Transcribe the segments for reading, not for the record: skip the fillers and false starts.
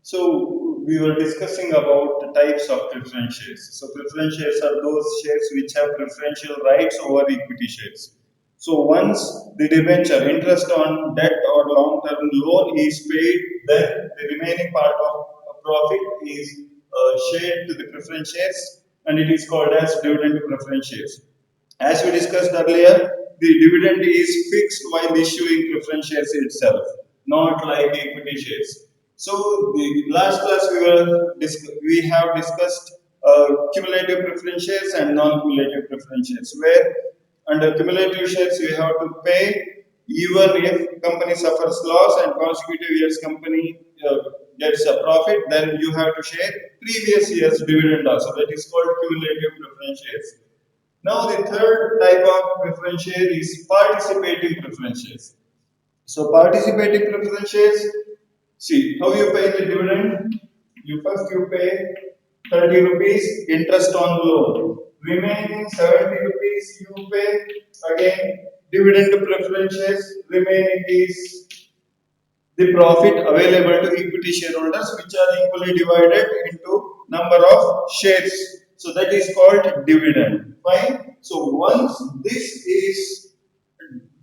So we were discussing about the types of preference shares. So preference shares are those shares which have preferential rights over equity shares. So once the debenture interest on debt or long-term loan is paid, then the remaining part of profit is shared to the preference shares, and it is called as dividend to preference shares. As we discussed earlier, the dividend is fixed while issuing preference shares itself, not like equity shares. So the last class we have discussed cumulative preference shares and non-cumulative preference shares, where under cumulative shares you have to pay even if company suffers loss and consecutive years company gets a profit, then you have to share previous year's dividend also. That is called cumulative preference shares. Now the third type of preference share is participating preference shares. So participating preference shares, see how you pay the dividend. You pay 30 rupees interest on loan. Remaining 70 rupees you pay again dividend to preference shares. Remaining is the profit available to equity shareholders, which are equally divided into number of shares. So that is called dividend. Fine. So once this is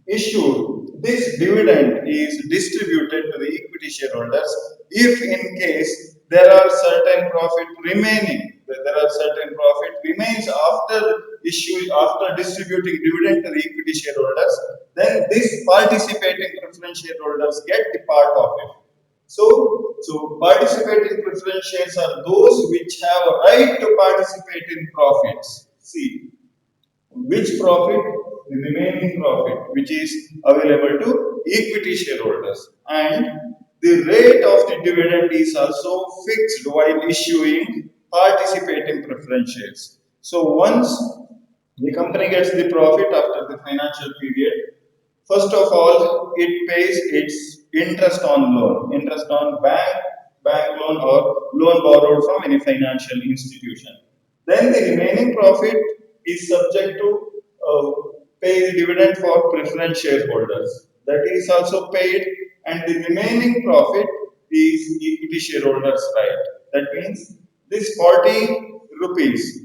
issued, this dividend is distributed to the equity shareholders. If in case there are certain profit remaining, there are certain profit remains after distributing dividend to the equity shareholders, then this participating preference shareholders get the part of it. So participating preference shares are those which have a right to participate in profits. See, which profit? The remaining profit, which is available to equity shareholders. And the rate of the dividend is also fixed while issuing participating preference shares. So once the company gets the profit after the financial period, first of all, it pays its interest on loan, interest on bank loan or loan borrowed from any financial institution. Then the remaining profit is subject to pay the dividend for preference shareholders. That is also paid, and the remaining profit is equity shareholders' right. That means this 40 rupees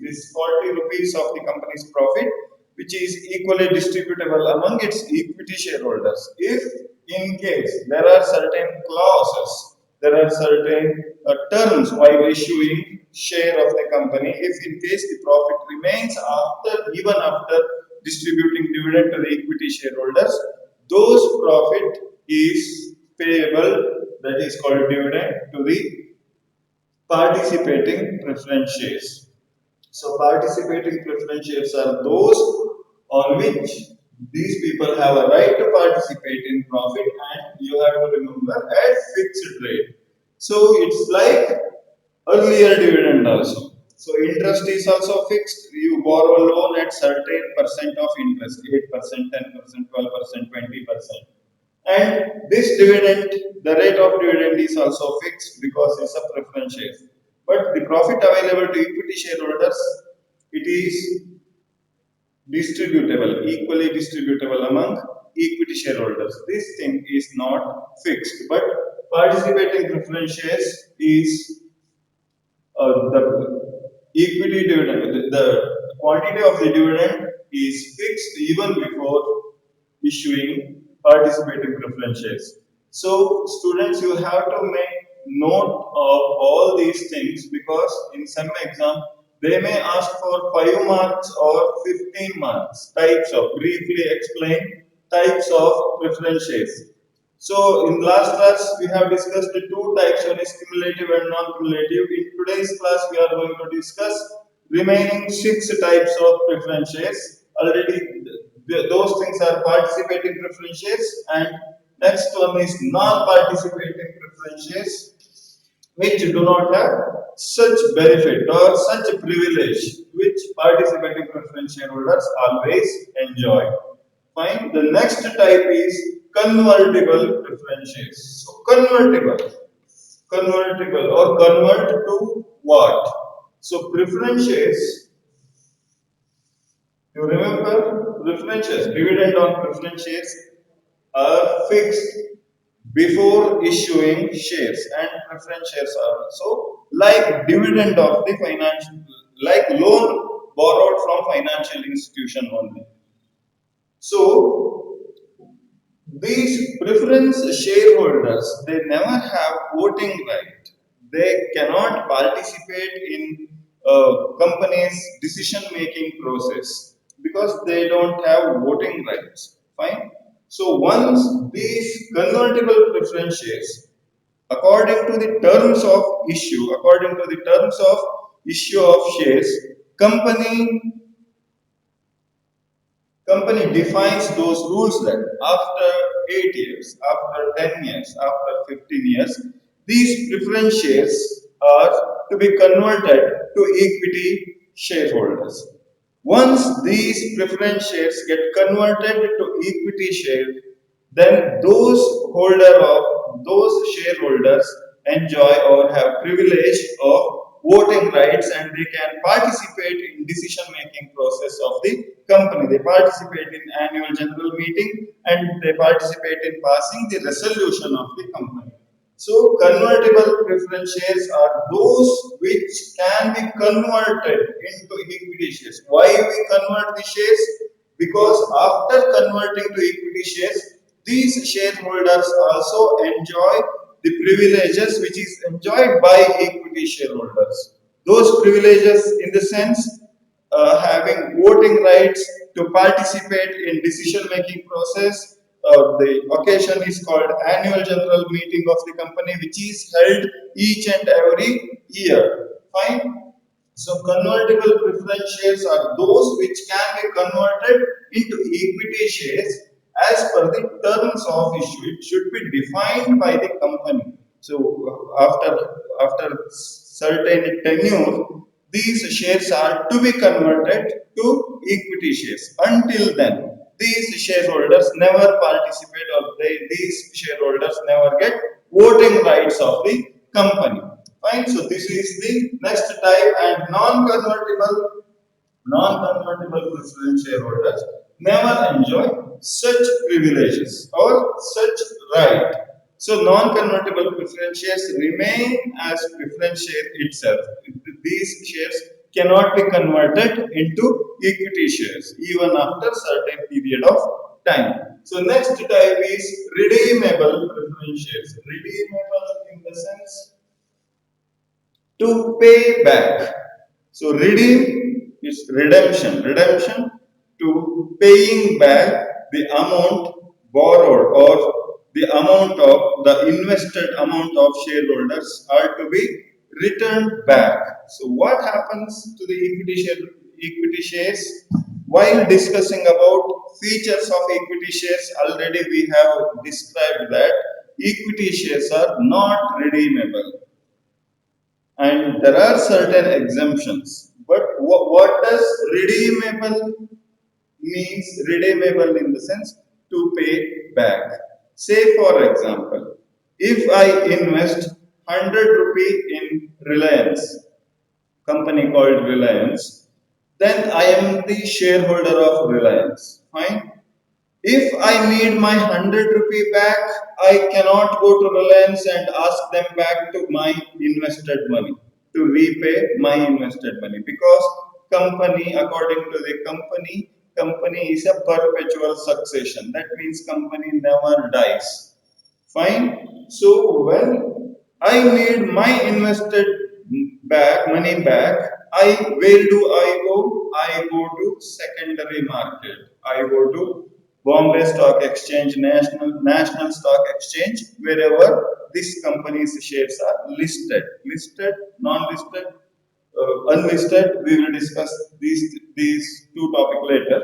of the company's profit, which is equally distributable among its equity shareholders. If in case there are certain clauses, there are certain terms while issuing share of the company, if in case the profit remains even after distributing dividend to the equity shareholders, those profit is payable, that is called dividend, to the participating preference shares. So participating preference shares are those on which these people have a right to participate in profit, and you have to remember at fixed rate. So it's like earlier dividend also. So interest is also fixed. You borrow a loan at certain percent of interest, 8%, 10%, 12%, 20%. And this dividend, the rate of dividend is also fixed because it's a preference share. But the profit available to equity shareholders, it is distributable, equally distributable among equity shareholders. This thing is not fixed, but participating preference shares is the equity dividend, the quantity of the dividend is fixed even before issuing participating preference shares. So, students, you have to make note of all these things because in some exam they may ask for 5 marks or 15 marks types of briefly explain types of preference shares. So in last class we have discussed the two types, one is cumulative and non-cumulative. In today's class we are going to discuss remaining 6 types of preference shares. Already those things are participating preference shares, and next one is non-participating preference shares which do not have such benefit or such privilege which participating preference shareholders always enjoy. Fine. The next type is convertible preference shares. So convertible or convert to what? So preference shares, you remember preference shares, dividend on preference shares are fixed before issuing shares, and preference shares are also like dividend of the financial, like loan borrowed from financial institution only. So these preference shareholders, they never have voting right. They cannot participate in company's decision making process because they don't have voting rights. Fine. So once these convertible preference shares, according to the terms of issue of shares, company company defines those rules that after 8 years, after 10 years, after 15 years, these preference shares are to be converted to equity shareholders. Once these preference shares get converted to equity share, then those shareholders enjoy or have privilege of voting rights, and they can participate in decision making process of the company. They participate in annual general meeting, and they participate in passing the resolution of the company. So convertible preference shares are those which can be converted into equity shares. Why we convert the shares? Because after converting to equity shares, these shareholders also enjoy the privileges which is enjoyed by equity shareholders. Those privileges in the sense having voting rights to participate in decision making process. The occasion is called annual general meeting of the company, which is held each and every year. Fine. So convertible preference shares are those which can be converted into equity shares as per the terms of issue. It should be defined by the company. So after certain tenure, these shares are to be converted to equity shares. Until then, these shareholders never participate, or these shareholders never get voting rights of the company. Fine. So this is the next type, and non-convertible preference shareholders never enjoy such privileges or such right. So non-convertible preference shares remain as preference share itself. These shares cannot be converted into equity shares even after certain period of time. So next type is redeemable preference shares. Redeemable in the sense to pay back. So redeem is redemption. Redemption to paying back the amount borrowed, or the amount of the invested amount of shareholders are to be returned back. So what happens to the equity shares? While discussing about features of equity shares, already we have described that equity shares are not redeemable, and there are certain exemptions. But what does redeemable means? Redeemable in the sense to pay back. Say for example, if I invest 100 rupee in Reliance, company called Reliance, then I am the shareholder of Reliance. Fine. If I need my 100 rupee back, I cannot go to Reliance and ask them back to my invested money, to repay my invested money, because company, according to the company is a perpetual succession. That means company never dies. Fine. So when I need my invested money back, where do I go? I go to secondary market. I go to Bombay Stock Exchange, National Stock Exchange, wherever this company's shares are listed, non-listed, unlisted. We will discuss these two topics later.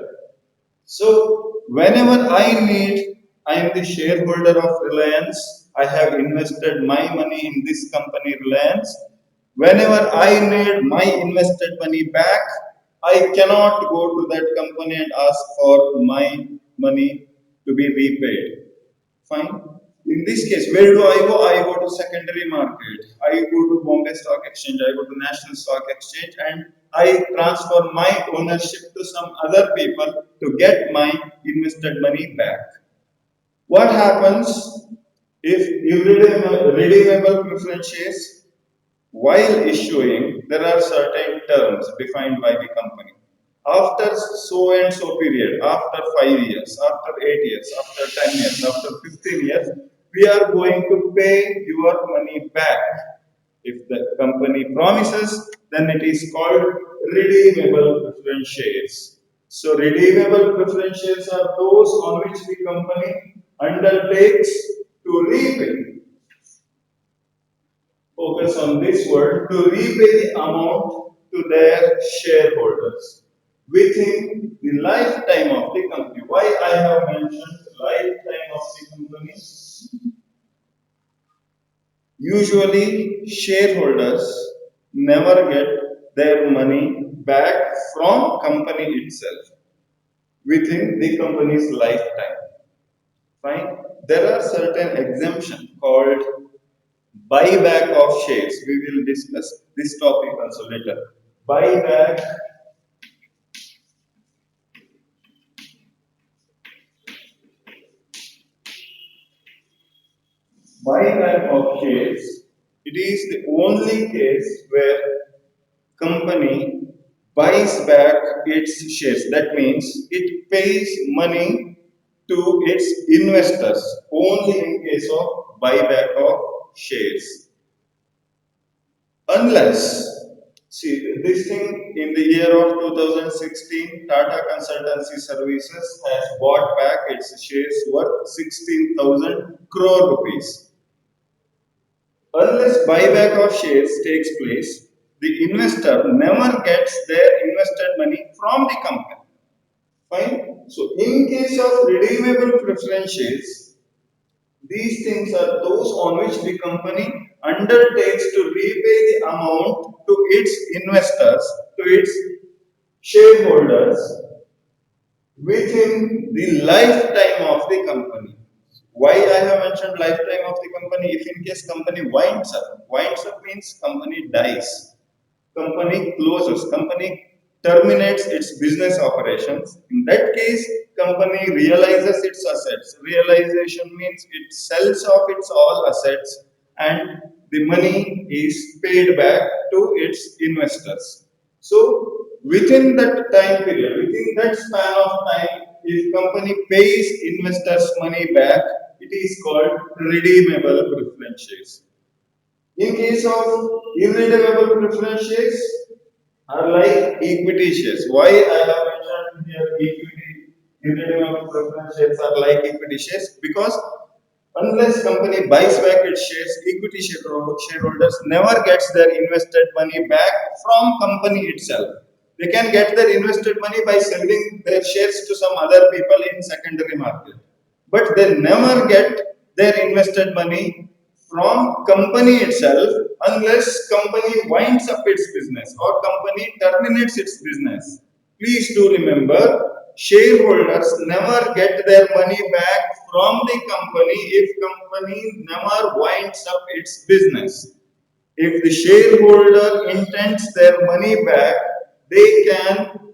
So whenever I am the shareholder of Reliance. I have invested my money in this company, Reliance. Whenever I need my invested money back, I cannot go to that company and ask for my money to be repaid. Fine. In this case, where do I go? I go to secondary market. I go to Bombay Stock Exchange. I go to National Stock Exchange, and I transfer my ownership to some other people to get my invested money back. What happens? If irredeemable preference shares, while issuing, there are certain terms defined by the company. After so and so period, after 5 years, after 8 years, after 10 years, after 15 years, we are going to pay your money back. If the company promises, then it is called redeemable preference shares. So, redeemable preference shares are those on which the company undertakes to repay, focus on this word, to repay the amount to their shareholders within the lifetime of the company. Why I have mentioned lifetime of the company? Usually, shareholders never get their money back from company itself within the company's lifetime. Fine. There are certain exemptions called buyback of shares. We will discuss this topic also later. Buyback, buyback of shares. It is the only case where company buys back its shares. That means it pays money to its investors only in case of buyback of shares. Unless, see, this thing in the year of 2016, Tata Consultancy Services has bought back its shares worth 16,000 crore rupees. Unless buyback of shares takes place, the investor never gets their invested money from the company. Fine. So, in case of redeemable preference shares, these things are those on which the company undertakes to repay the amount to its investors, to its shareholders within the lifetime of the company. Why I have mentioned lifetime of the company? If in case company winds up means company dies, company closes, company terminates its business operations. In that case, company realizes its assets. Realization means it sells off its all assets and the money is paid back to its investors. So within that time period, within that span of time, if company pays investors money back, it is called redeemable preference shares. In case of irredeemable preference shares, are like equity shares. Why I have mentioned here equity, irredeemable preference shares are like equity shares? Because unless company buys back its shares, equity shareholders never gets their invested money back from company itself. They can get their invested money by selling their shares to some other people in secondary market, but they never get their invested money from company itself unless company winds up its business or company terminates its business. Please do remember, shareholders never get their money back from the company if company never winds up its business. If the shareholder intends their money back, they can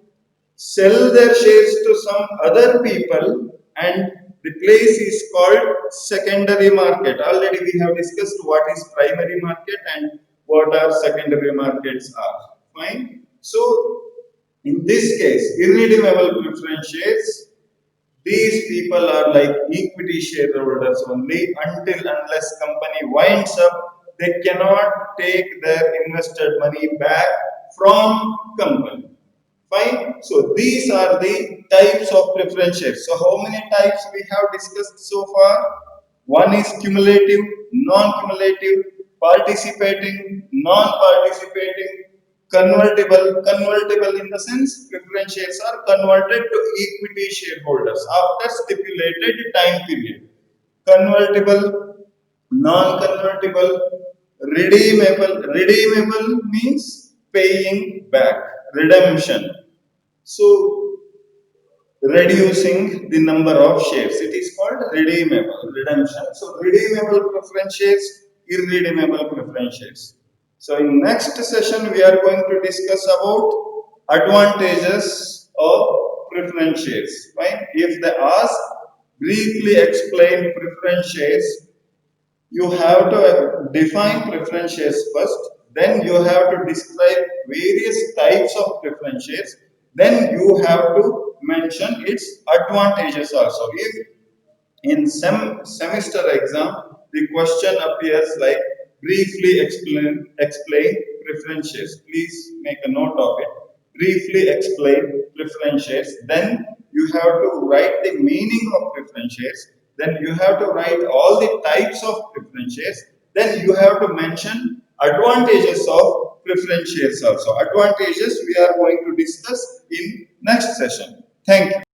sell their shares to some other people, and the place is called secondary market. Already we have discussed what is primary market and what are secondary markets are. Fine. So in this case, irredeemable preference shares, these people are like equity shareholders only until unless company winds up, they cannot take their invested money back from company. Fine. So these are the types of preference shares. So how many types we have discussed so far? One is cumulative, non-cumulative, participating, non-participating, convertible. Convertible in the sense preference shares are converted to equity shareholders after stipulated time period. Convertible, non-convertible, redeemable. Redeemable means paying back, redemption. So reducing the number of shares. It is called redeemable, redemption. So redeemable preference shares, irredeemable preference shares. So in next session we are going to discuss about advantages of preference shares. Fine. If they ask, briefly explain preference shares, You have to define preference shares first, then you have to describe various types of preference shares, then you have to mention its advantages also. If in some semester exam, the question appears like briefly explain preference shares. Please make a note of it. Briefly explain preference shares. Then you have to write the meaning of preference shares. Then you have to write all the types of preference shares. Then you have to mention advantages of preference shares also. Advantages we are going to discuss in next session. Thank you.